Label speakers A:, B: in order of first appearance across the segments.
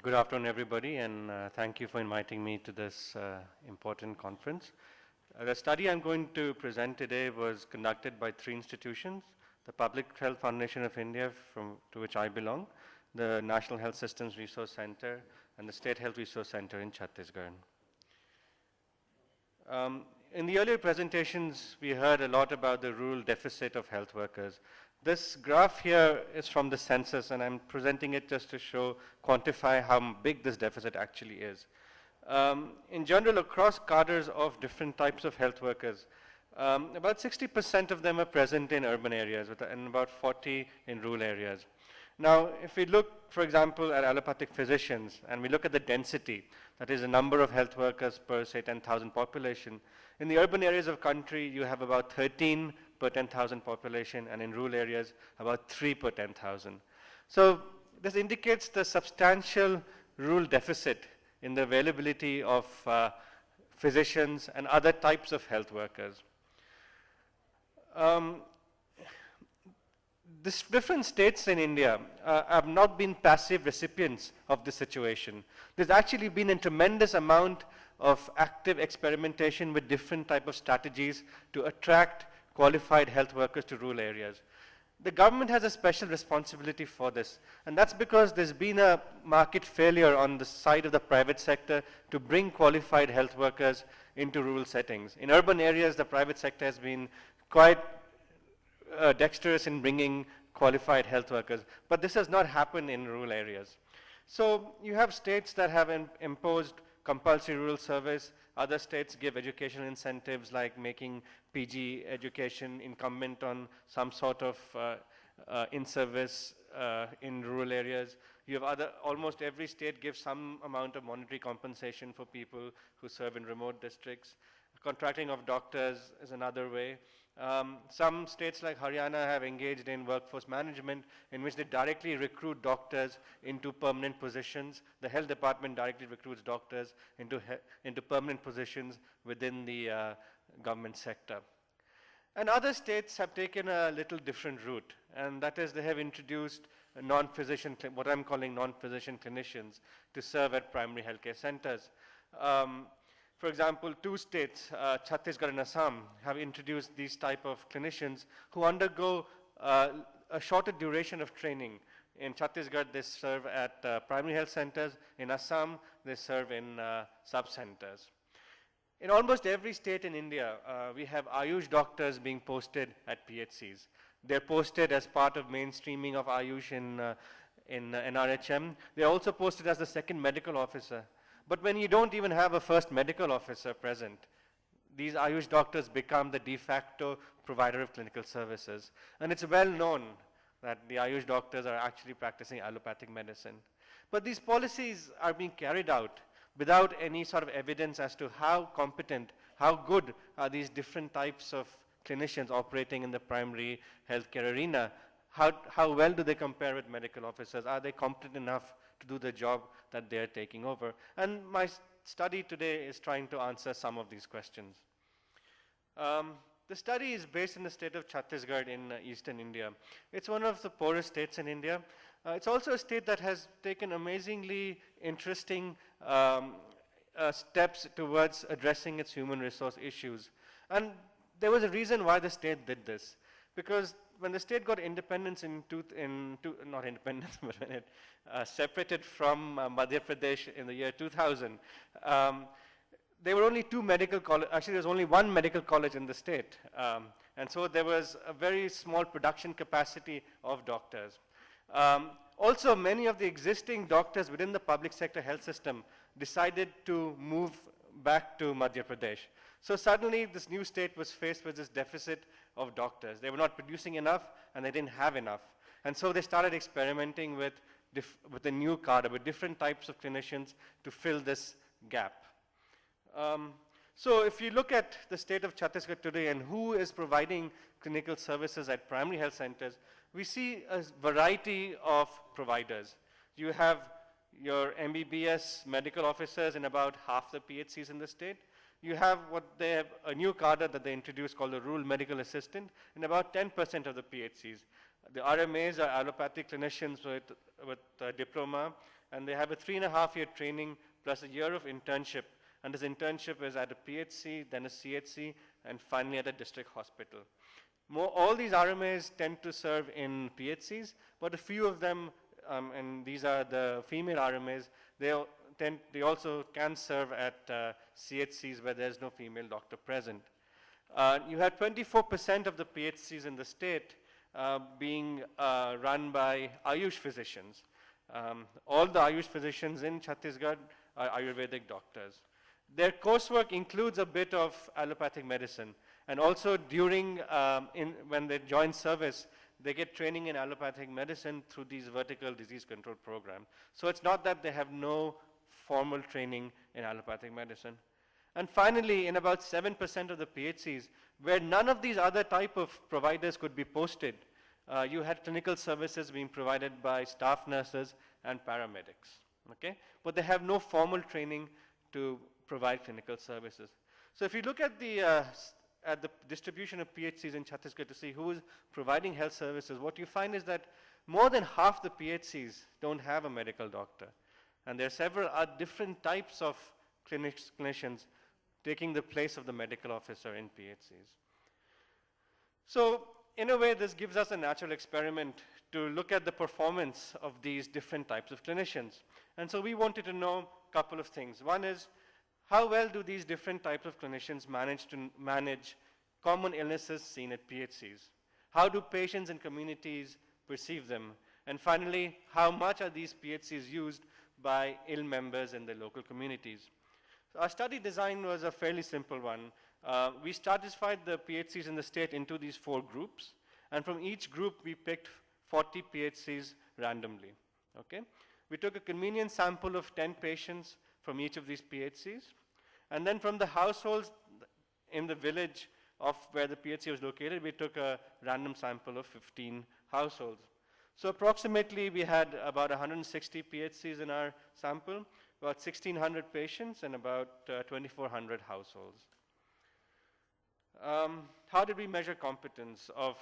A: Good afternoon, everybody, and thank you for inviting me to this important conference. The study I'm going to present today was conducted by three institutions: the Public Health Foundation of India, to which I belong, the National Health Systems Resource Center, and the State Health Resource Center in Chhattisgarh. In the earlier presentations, we heard a lot about the rural deficit of health workers. This graph here is from the census, and I'm presenting it just to quantify how big this deficit actually is. In general, across cadres of different types of health workers, about 60% of them are present in urban areas and about 40 in rural areas. Now, if we look, for example, at allopathic physicians, and we look at the density, that is the number of health workers per, say, 10,000 population, in the urban areas of country, you have about 13 per 10,000 population, and in rural areas, about 3 per 10,000. So this indicates the substantial rural deficit in the availability of physicians and other types of health workers. Different states in India have not been passive recipients of this situation. There's actually been a tremendous amount of active experimentation with different type of strategies to attract qualified health workers to rural areas. The government has a special responsibility for this, and that's because there's been a market failure on the side of the private sector to bring qualified health workers into rural settings. In urban areas, the private sector has been quite dexterous in bringing qualified health workers, but this has not happened in rural areas. So you have states that have imposed compulsory rural service. Other states give educational incentives like making PG education incumbent on some sort of in-service in rural areas. You have almost every state gives some amount of monetary compensation for people who serve in remote districts. Contracting of doctors is another way. Some states like Haryana have engaged in workforce management in which they directly recruit doctors into permanent positions. The health department directly recruits doctors into permanent positions within the government sector. And other states have taken a little different route, and that is they have introduced non-physician, what I'm calling non-physician clinicians, to serve at primary healthcare centers. For example, two states, Chhattisgarh and Assam, have introduced these type of clinicians who undergo a shorter duration of training. In Chhattisgarh, they serve at primary health centers. In Assam, they serve in sub-centers. In almost every state in India, we have Ayush doctors being posted at PHCs. They're posted as part of mainstreaming of Ayush in NRHM. They're also posted as the second medical officer. But when you don't even have a first medical officer present, these Ayush doctors become the de facto provider of clinical services. And it's well known that the Ayush doctors are actually practicing allopathic medicine. But these policies are being carried out without any sort of evidence as to how competent, how good are these different types of clinicians operating in the primary healthcare arena. How well do they compare with medical officers? Are they competent enough to do the job that they're taking over? And my study today is trying to answer some of these questions. The study is based in the state of Chhattisgarh in eastern India. It's one of the poorest states in India. It's also a state that has taken amazingly interesting steps towards addressing its human resource issues. And there was a reason why the state did this. Because when the state got independence not independence, but when it separated from Madhya Pradesh in the year 2000, there were only two medical colleges. Actually, there's only one medical college in the state. And so there was a very small production capacity of doctors. Also, many of the existing doctors within the public sector health system decided to move back to Madhya Pradesh. So suddenly, this new state was faced with this deficit of doctors. They were not producing enough, and they didn't have enough. And so they started experimenting with a new cadre, with different types of clinicians to fill this gap. So if you look at the state of Chhattisgarh today and who is providing clinical services at primary health centers, we see a variety of providers. You have your MBBS medical officers in about half the PHCs in the state. You have a new cadre that they introduced called the rural medical assistant in about 10% of the PHCs. The RMAs are allopathic clinicians with a diploma, And they have a 3.5-year training plus a year of internship. And this internship is at a PHC, then a CHC, and finally at a district hospital. All these RMAs tend to serve in PHCs, but a few of them, and these are the female RMAs, they also can serve at CHCs where there's no female doctor present. You had 24% of the PHCs in the state being run by Ayush physicians. All the Ayush physicians in Chhattisgarh are Ayurvedic doctors. Their coursework includes a bit of allopathic medicine, and also during, when they join service, they get training in allopathic medicine through these vertical disease control programs. So it's not that they have no formal training in allopathic medicine. And finally, in about 7% of the PHCs, where none of these other type of providers could be posted, you had clinical services being provided by staff nurses and paramedics, okay? But they have no formal training to provide clinical services. So if you look at the distribution of PHCs in Chhattisgarh to see who is providing health services, what you find is that more than half the PHCs don't have a medical doctor. And there are several different types of clinicians taking the place of the medical officer in PHCs. So in a way, this gives us a natural experiment to look at the performance of these different types of clinicians. And so we wanted to know a couple of things. One is, how well do these different types of clinicians manage to manage common illnesses seen at PHCs? How do patients and communities perceive them? And finally, how much are these PHCs used by ill members in the local communities? So our study design was a fairly simple one. We stratified the PHCs in the state into these 4 groups, and from each group we picked 40 PHCs randomly, okay? We took a convenience sample of 10 patients from each of these PHCs, and then from the households in the village of where the PHC was located, we took a random sample of 15 households. So approximately we had about 160 PHCs in our sample, about 1,600 patients, and about 2,400 households. How did we measure competence of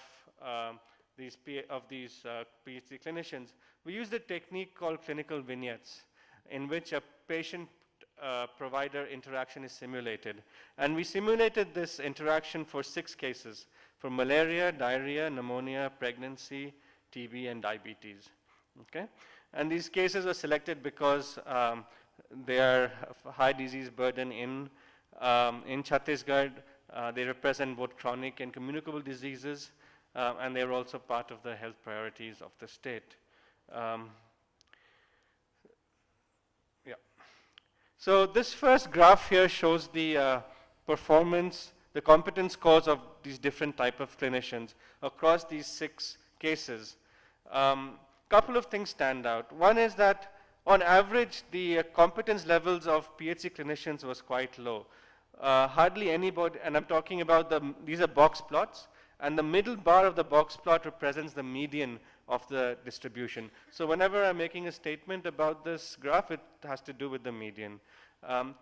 A: these PHC clinicians? We used a technique called clinical vignettes, in which a patient-provider interaction is simulated. And we simulated this interaction for 6 cases, for malaria, diarrhea, pneumonia, pregnancy, TB, and diabetes. Okay? And these cases were selected because they are of high disease burden in Chhattisgarh. They represent both chronic and communicable diseases, and they're also part of the health priorities of the state. So this first graph here shows the performance, the competence scores of these different type of clinicians across these 6 cases. Couple of things stand out. One is that on average, the competence levels of PHC clinicians was quite low. Hardly anybody, and I'm talking about these are box plots, and the middle bar of the box plot represents the median of the distribution. So whenever I'm making a statement about this graph, it has to do with the median.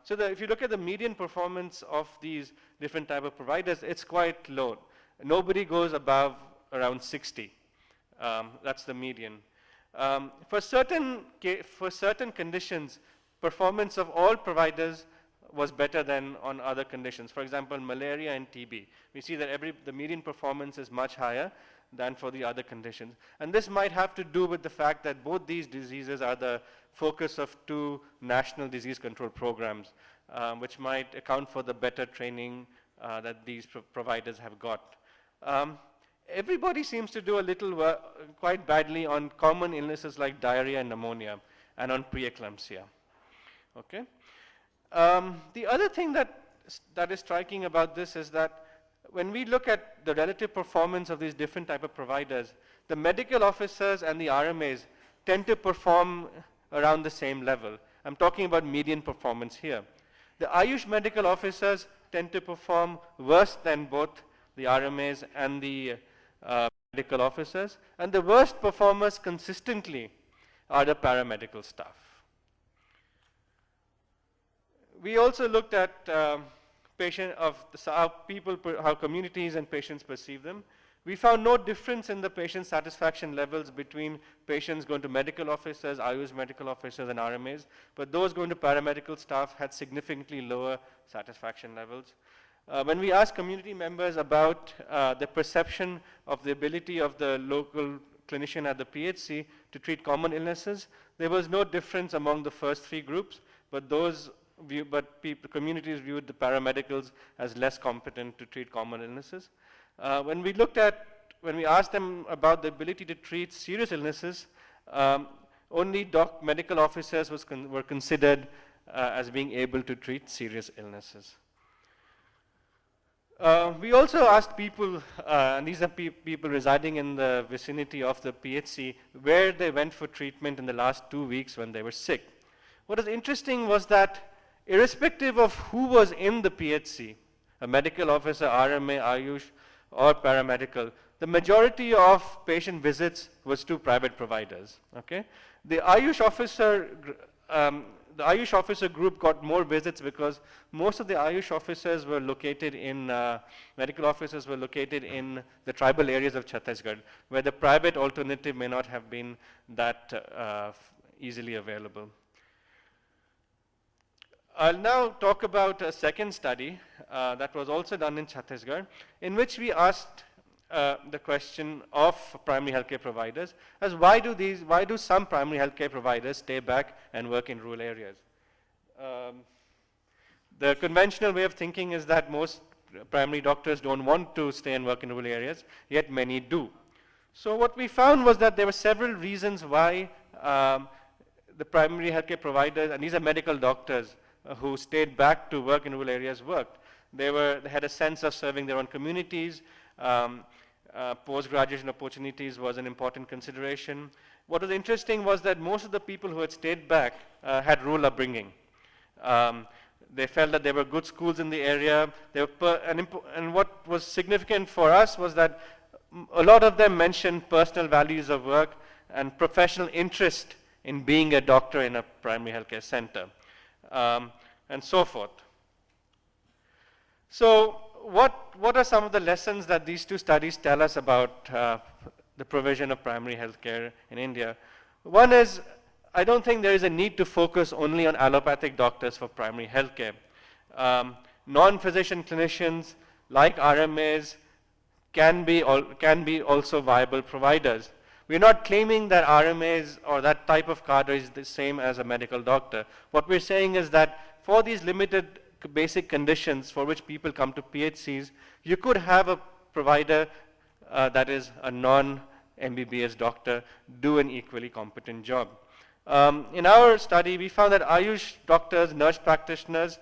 A: So if you look at the median performance of these different type of providers, it's quite low. Nobody goes above around 60. That's the median. For certain conditions, performance of all providers was better than on other conditions. For example, malaria and TB. We see that the median performance is much higher than for the other conditions. And this might have to do with the fact that both these diseases are the focus of 2 national disease control programs, which might account for the better training that these providers have got. Everybody seems to do a little quite badly on common illnesses like diarrhea and pneumonia, and on preeclampsia. Okay? The other thing that is striking about this is that when we look at the relative performance of these different type of providers, the medical officers and the RMAs tend to perform around the same level. I'm talking about median performance here. The Ayush medical officers tend to perform worse than both the RMAs and the medical officers, and the worst performers consistently are the paramedical staff. We also looked at how communities and patients perceive them. We found no difference in the patient satisfaction levels between patients going to medical officers, Ayush medical officers, and RMAs, but those going to paramedical staff had significantly lower satisfaction levels. When we asked community members about the perception of the ability of the local clinician at the PHC to treat common illnesses, there was no difference among the first three groups, but communities viewed the paramedicals as less competent to treat common illnesses. When we asked them about the ability to treat serious illnesses, only medical officers were considered as being able to treat serious illnesses. We also asked people, and these are people residing in the vicinity of the PHC, where they went for treatment in the last 2 weeks when they were sick. What was interesting was that irrespective of who was in the PHC, a medical officer, RMA, Ayush, or paramedical, the majority of patient visits was to private providers. Okay, the Ayush officer group got more visits because most of the Ayush officers were located in medical officers were located in the tribal areas of Chhattisgarh, where the private alternative may not have been that easily available. I'll now talk about a second study that was also done in Chhattisgarh, in which we asked the question of primary healthcare providers as why do some primary healthcare providers stay back and work in rural areas? The conventional way of thinking is that most primary doctors don't want to stay and work in rural areas, yet many do. So what we found was that there were several reasons why the primary healthcare providers, and these are medical doctors, who stayed back to work in rural areas worked. They had a sense of serving their own communities. Post-graduation opportunities was an important consideration. What was interesting was that most of the people who had stayed back had rural upbringing. They felt that there were good schools in the area. And what was significant for us was that a lot of them mentioned personal values of work and professional interest in being a doctor in a primary healthcare center. And so forth. So what are some of the lessons that these two studies tell us about the provision of primary healthcare in India? One is, I don't think there is a need to focus only on allopathic doctors for primary healthcare. Non-physician clinicians like RMAs can be also viable providers. We're not claiming that RMAs or that type of cadre is the same as a medical doctor. What we're saying is that for these limited basic conditions for which people come to PHCs, you could have a provider that is a non-MBBS doctor do an equally competent job. In our study, we found that Ayush doctors, nurse practitioners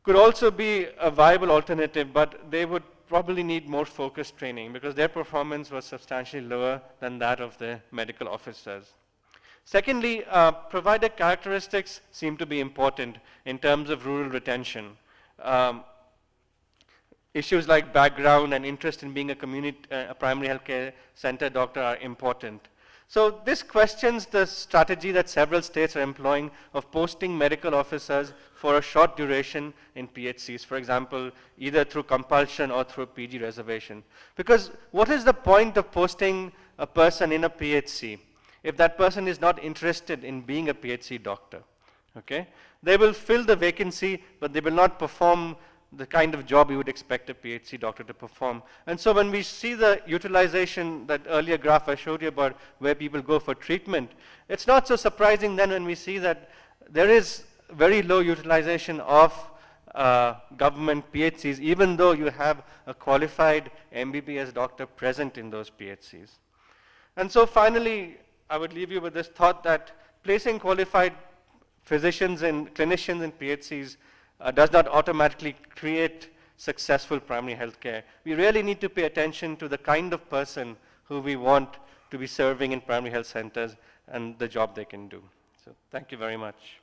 A: could also be a viable alternative, but they would probably need more focused training because their performance was substantially lower than that of the medical officers. Secondly, provider characteristics seem to be important in terms of rural retention. Issues like background and interest in being a primary healthcare center doctor are important. So this questions the strategy that several states are employing of posting medical officers for a short duration in PHCs, for example, either through compulsion or through PG reservation. Because what is the point of posting a person in a PHC if that person is not interested in being a PHC doctor? Okay? They will fill the vacancy, but they will not perform the kind of job you would expect a PHC doctor to perform. And so when we see the utilization, that earlier graph I showed you about where people go for treatment, it's not so surprising then when we see that there is very low utilization of government PHCs, even though you have a qualified MBBS doctor present in those PHCs. And so finally, I would leave you with this thought that placing qualified physicians and clinicians in PHCs does not automatically create successful primary health care. We really need to pay attention to the kind of person who we want to be serving in primary health centers and the job they can do. So thank you very much.